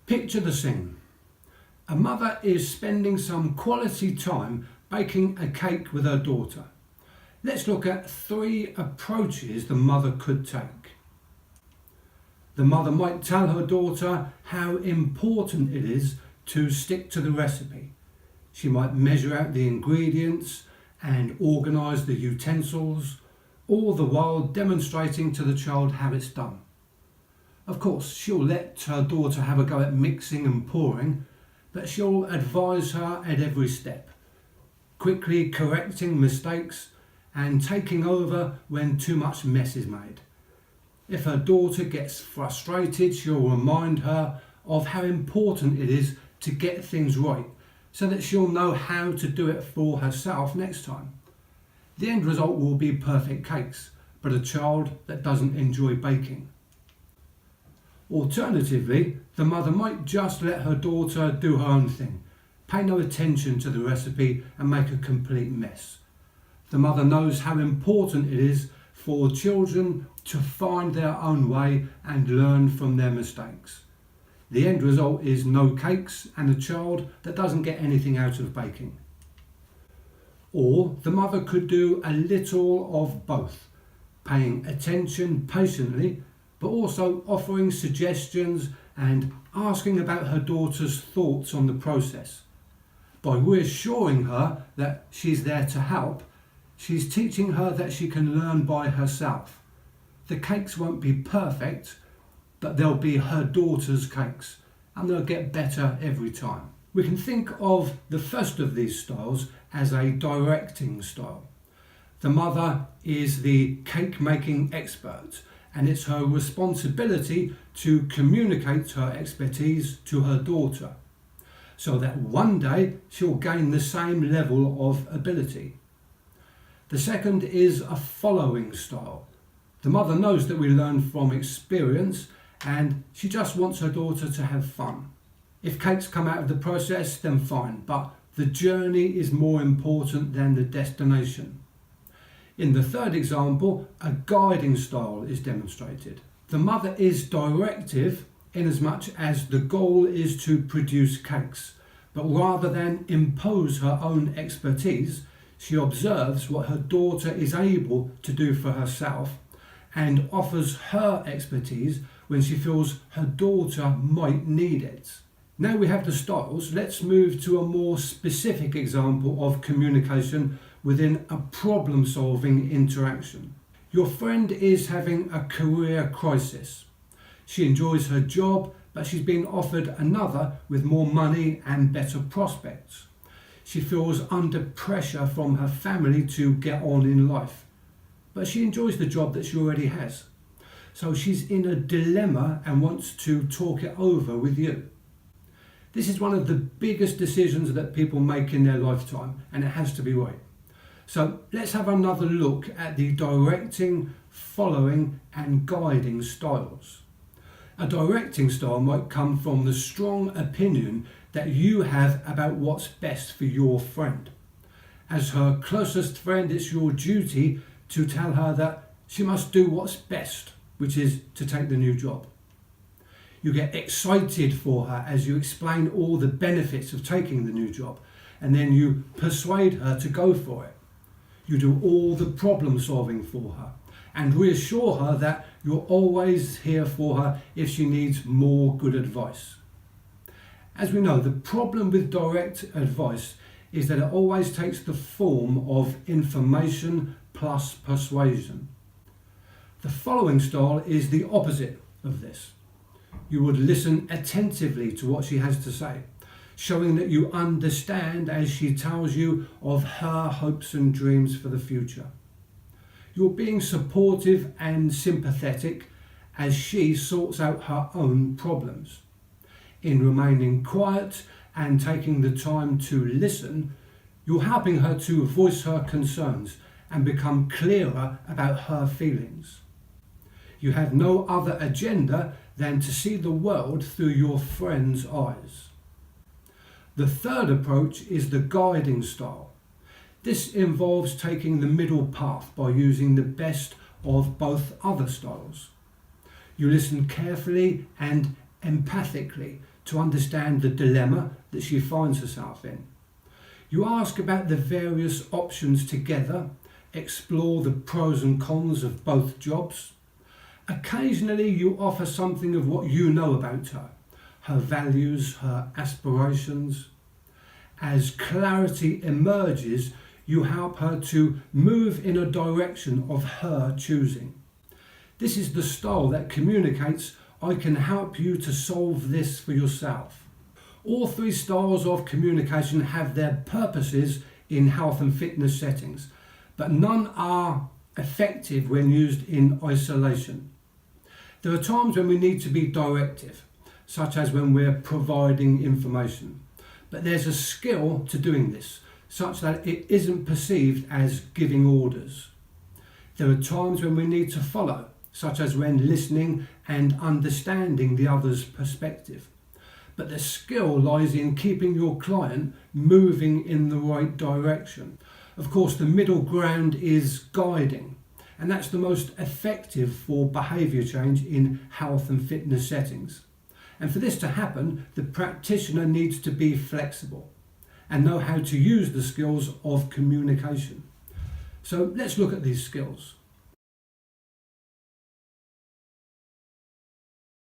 Picture the scene. A mother is spending some quality time baking a cake with her daughter. Let's look at 3 approaches the mother could take. The mother might tell her daughter how important it is to stick to the recipe. She might measure out the ingredients and organise the utensils, all the while demonstrating to the child how it's done. Of course, she'll let her daughter have a go at mixing and pouring, but she'll advise her at every step, quickly correcting mistakes and taking over when too much mess is made. If her daughter gets frustrated, she'll remind her of how important it is to get things right, so that she'll know how to do it for herself next time. The end result will be perfect cakes, but a child that doesn't enjoy baking. Alternatively, the mother might just let her daughter do her own thing, pay no attention to the recipe and make a complete mess. The mother knows how important it is for children to find their own way and learn from their mistakes. The end result is no cakes and a child that doesn't get anything out of baking. Or the mother could do a little of both, paying attention patiently, but also offering suggestions and asking about her daughter's thoughts on the process. By reassuring her that she's there to help, she's teaching her that she can learn by herself. The cakes won't be perfect, but they'll be her daughter's cakes, and they'll get better every time. We can think of the first of these styles as a directing style. The mother is the cake making expert, and it's her responsibility to communicate her expertise to her daughter, so that one day she'll gain the same level of ability. The second is a following style. The mother knows that we learn from experience, and she just wants her daughter to have fun. If cakes come out of the process, then fine, but the journey is more important than the destination. In the third example, a guiding style is demonstrated. The mother is directive in as much as the goal is to produce cakes, but rather than impose her own expertise, she observes what her daughter is able to do for herself and offers her expertise when she feels her daughter might need it. Now we have the styles, let's move to a more specific example of communication within a problem-solving interaction. Your friend is having a career crisis. She enjoys her job, but she's been offered another with more money and better prospects. She feels under pressure from her family to get on in life, but she enjoys the job that she already has. So she's in a dilemma and wants to talk it over with you. This is one of the biggest decisions that people make in their lifetime, and it has to be right. So let's have another look at the directing, following and guiding styles. A directing style might come from the strong opinion that you have about what's best for your friend. As her closest friend, it's your duty to tell her that she must do what's best, which is to take the new job. You get excited for her as you explain all the benefits of taking the new job, and then you persuade her to go for it. You do all the problem solving for her and reassure her that you're always here for her if she needs more good advice. As we know, the problem with direct advice is that it always takes the form of information plus persuasion. The following style is the opposite of this. You would listen attentively to what she has to say, showing that you understand as she tells you of her hopes and dreams for the future. You're being supportive and sympathetic as she sorts out her own problems. In remaining quiet and taking the time to listen, you're helping her to voice her concerns and become clearer about her feelings. You have no other agenda than to see the world through your friend's eyes. The third approach is the guiding style. This involves taking the middle path by using the best of both other styles. You listen carefully and empathically to understand the dilemma that she finds herself in. You ask about the various options together, explore the pros and cons of both jobs. Occasionally you offer something of what you know about her, her values, her aspirations. As clarity emerges, you help her to move in a direction of her choosing. This is the style that communicates, I can help you to solve this for yourself. All three styles of communication have their purposes in health and fitness settings, but none are effective when used in isolation. There are times when we need to be directive, such as when we're providing information, but there's a skill to doing this, such that it isn't perceived as giving orders. There are times when we need to follow, such as when listening and understanding the other's perspective. But the skill lies in keeping your client moving in the right direction. Of course, the middle ground is guiding, and that's the most effective for behaviour change in health and fitness settings. And for this to happen, the practitioner needs to be flexible and know how to use the skills of communication. So let's look at these skills.